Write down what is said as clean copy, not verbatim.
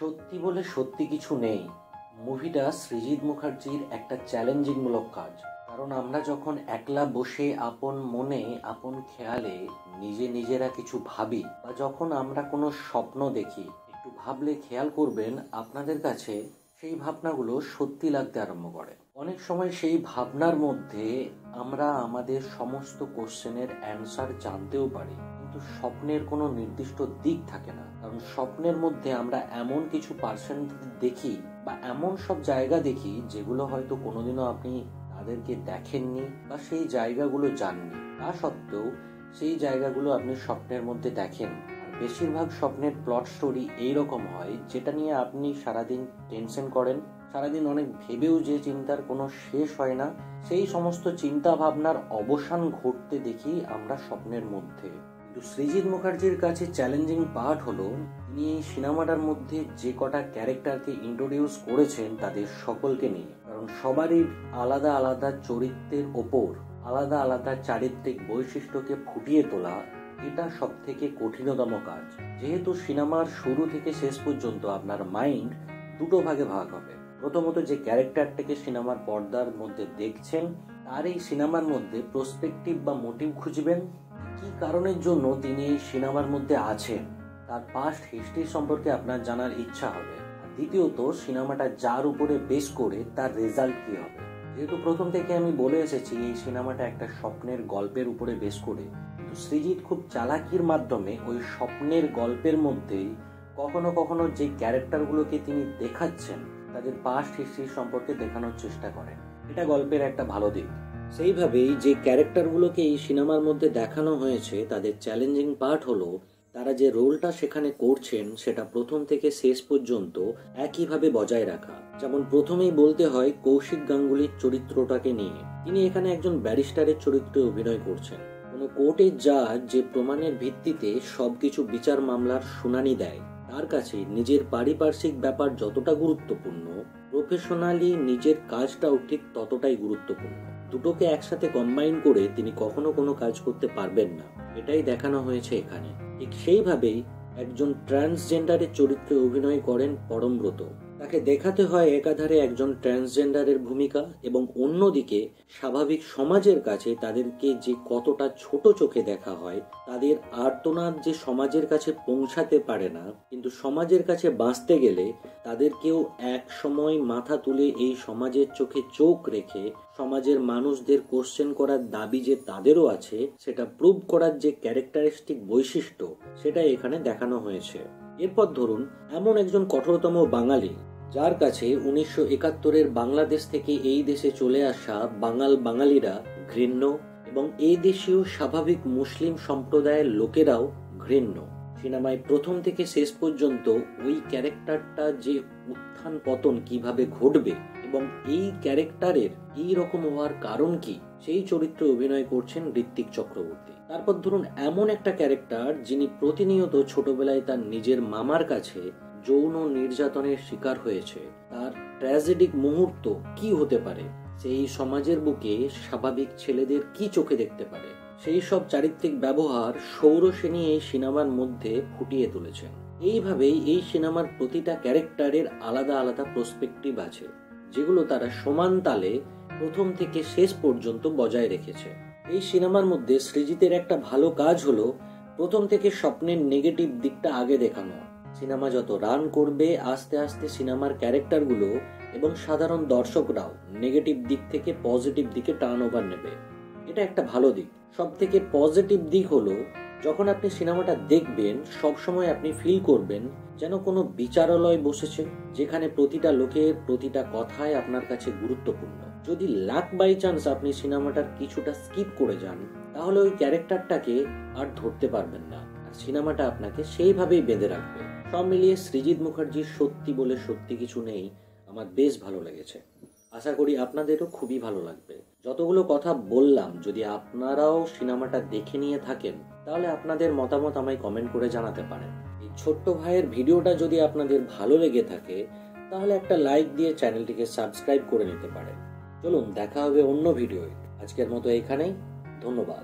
সত্যি বলে সত্যি কিছু নেই মুভিটা সৃজিত মুখার্জির একটা চ্যালেঞ্জিং মূলক কাজ। কারণ আমরা যখন একলা বসে আপন মনে আপন খেয়ালে নিজেরা কিছু ভাবি বা যখন আমরা কোনো স্বপ্ন দেখি, একটু ভাবলে খেয়াল করবেন আপনাদের কাছে সেই ভাবনাগুলো সত্যি লাগতে আরম্ভ করে। অনেক সময় সেই ভাবনার মধ্যে আমরা আমাদের সমস্ত কোশ্চেনের অ্যান্সার জানতেও পারি, কিন্তু স্বপ্নের কোনো নির্দিষ্ট দিক থাকে না। কারণ স্বপ্নের মধ্যে আমরা এমন কিছু পার্সেন্ট দেখি বা এমন সব জায়গা দেখি যেগুলো হয়তো কোনোদিনও আপনি তাদেরকে দেখেননি বা সেই জায়গাগুলো জাননি। তা সত্ত্বেও সেই জায়গাগুলো আপনি স্বপ্নের মধ্যে দেখেন। আর বেশিরভাগ স্বপ্নের প্লট স্টোরি এইরকম হয়, যেটা নিয়ে আপনি সারাদিন টেনশন করেন, সারাদিন অনেক ভেবেও যে চিন্তার কোনো শেষ হয় না, সেই সমস্ত চিন্তা ভাবনার অবসান ঘটতে দেখি আমরা স্বপ্নের মধ্যে। কিন্তু সৃজিত মুখার্জির কাছে চ্যালেঞ্জিং পার্ট হলো তিনি এই সিনেমাটার মধ্যে যে কটা ক্যারেক্টারকে ইন্ট্রোডিউস করেছেন তাদের সকলকে নিয়ে। কারণ সবারই আলাদা আলাদা চরিত্রের ওপর আলাদা আলাদা চারিত্রিক বৈশিষ্ট্যকে ফুটিয়ে তোলা এটা সব থেকে কঠিনতম কাজ। যেহেতু সিনেমার শুরু থেকে শেষ পর্যন্ত আপনার মাইন্ড দুটো ভাগে ভাগ হবে। প্রথমত যে ক্যারেক্টারটাকে সিনেমার পর্দার মধ্যে দেখছেন তার এই সিনেমার মধ্যে প্রসপেক্টিভ বা মোটিভ খুঁজবেন, কি কারণের জন্য তিনি এই সিনেমার মধ্যে আছেন, তার পাস্ট হিস্ট্রি সম্পর্কে আপনার জানার ইচ্ছা হবে। আর দ্বিতীয়ত সিনেমাটা যার উপরে বেস করে তার রেজাল্ট কি হবে। যেহেতু প্রথম থেকে আমি বলে এসেছি এই সিনেমাটা একটা স্বপ্নের গল্পের উপরে বেস করে, কিন্তু সৃজিত খুব চালাকির মাধ্যমে ওই স্বপ্নের গল্পের মধ্যেই কখনো কখনো যে ক্যারেক্টারগুলোকে তিনি দেখাচ্ছেন তাদের পাস্ট হিস্ট্রি সম্পর্কে দেখানোর চেষ্টা করেন। এটা গল্পের একটা ভালো দিক। সেইভাবেই যে ক্যারেক্টারগুলোকে এই সিনেমার মধ্যে দেখানো হয়েছে তাদের চ্যালেঞ্জিং পার্ট হলো তারা যে রোলটা সেখানে করছেন সেটা প্রথম থেকে শেষ পর্যন্ত একইভাবে বজায় রাখা। যেমন প্রথমেই বলতে হয় কৌশিক গাঙ্গুলির চরিত্রটাকে নিয়ে। তিনি এখানে একজন ব্যারিস্টারের চরিত্রে অভিনয় করছেন। কোনো কোর্টের জাজ যে প্রমাণের ভিত্তিতে সবকিছু বিচার মামলার শুনানি দেয়, তার কাছে নিজের পারিপার্শ্বিক ব্যাপার যতটা গুরুত্বপূর্ণ, প্রফেশনালি নিজের কাজটাও ঠিক ততটাই গুরুত্বপূর্ণ। দুটোকে একসাথে কম্বাইন করে তিনি কখনো কোনো কাজ করতে পারবেন না, এটাই দেখানো হয়েছে এখানে। ঠিক সেইভাবেই একজন ট্রান্সজেন্ডারের চরিত্রে অভিনয় করেন পরমব্রত। তাকে দেখাতে হয় একাধারে একজন ট্রান্সজেন্ডারের ভূমিকা এবং অন্যদিকে স্বাভাবিক সমাজের কাছে তাদেরকে যে কতটা ছোট চোখে দেখা হয়, তাদের আর্তনাদ যে সমাজের কাছে পৌঁছাতে পারে না, কিন্তু সমাজের কাছে বাঁচতে গেলে তাদেরকেও এক সময় মাথা তুলে এই সমাজের চোখে চোখ রেখে সমাজের মানুষদের কোশ্চেন করার দাবি যে তাদেরও আছে সেটা প্রুভ করার যে ক্যারেক্টারিস্টিক বৈশিষ্ট্য সেটা এখানে দেখানো হয়েছে। এরপর ধরুন এমন একজন কঠোরতম বাঙালি যার কাছে 1971-এর বাংলাদেশ থেকে এই দেশে চলে আসা বাঙালিরা ঘৃণ্য এবং এই দেশীয় স্বাভাবিক মুসলিম সম্প্রদায়ের লোকেরাও ঘৃণ্য। সিনেমায় প্রথম থেকে শেষ পর্যন্ত ওই ক্যারেক্টারটা যে উত্থান পতন কিভাবে ঘটবে এবং এই ক্যারেক্টারের এই রকম হওয়ার কারণ কি, সেই চরিত্রে অভিনয় করছেন ঋত্বিক চক্রবর্তী। তারপর ধরুন এমন একটা ক্যারেক্টার যিনি প্রতিনিয়ত ছোটবেলায় তার নিজের মামার কাছে যৌন নির্যাতনের শিকার হয়েছে, তার ট্র্যাজেডিক মুহূর্ত কি হতে পারে, সেই সমাজের বুকে স্বাভাবিক ছেলেদের কি চোখে দেখতে পারে, সেই সব চারিত্রিক ব্যবহার সৌর সেনী এই সিনেমার মধ্যে ফুটিয়ে তুলেছেন। এইভাবেই এই সিনেমার প্রতিটা ক্যারেক্টারের আলাদা আলাদা প্রসপেক্টিভ আছে, যেগুলো তারা সমান তালে প্রথম থেকে শেষ পর্যন্ত বজায় রেখেছে। এই সিনেমার মধ্যে সৃজিতের একটা ভালো কাজ হলো প্রথম থেকে স্বপ্নের নেগেটিভ দিকটা আগে দেখানো। সিনেমা যত রান করবে আস্তে আস্তে সিনেমার ক্যারেক্টারগুলো এবং সাধারণ দর্শকরাও নেগেটিভ দিক থেকে পজিটিভ দিকে টার্ন ওভার নেবে। এটা একটা ভালো দিক। সব থেকে পজিটিভ দিক হলো যখন আপনি সিনেমাটা দেখবেন সবসময় আপনি ফিল করবেন যেন কোনো বিচারালয় বসেছে, যেখানে প্রতিটা লোকের প্রতিটা কথাই আপনার কাছে গুরুত্বপূর্ণ। যদি লাক বাই চান্স আপনি সিনেমাটার কিছুটা স্কিপ করে যান তাহলে ওই ক্যারেক্টারটাকে আর ধরতে পারবেন না, আর সিনেমাটা আপনাকে সেইভাবেই বেঁধে রাখবে। সব মিলিয়ে সৃজিত মুখার্জির সত্যি বলে সত্যি কিছু নেই আমার বেশ ভালো লেগেছে। আশা করি আপনাদেরও খুবই ভালো লাগবে। যতগুলো কথা বললাম যদি আপনারাও সিনেমাটা দেখে নিয়ে থাকেন তাহলে আপনাদের মতামত আমায় কমেন্ট করে জানাতে পারেন। এই ছোট্ট ভাইয়ের ভিডিওটা যদি আপনাদের ভালো লেগে থাকে তাহলে একটা লাইক দিয়ে চ্যানেলটিকে সাবস্ক্রাইব করে নিতে পারেন। চলুন দেখা হবে অন্য ভিডিওয়। আজকের মতো এখানেই, ধন্যবাদ।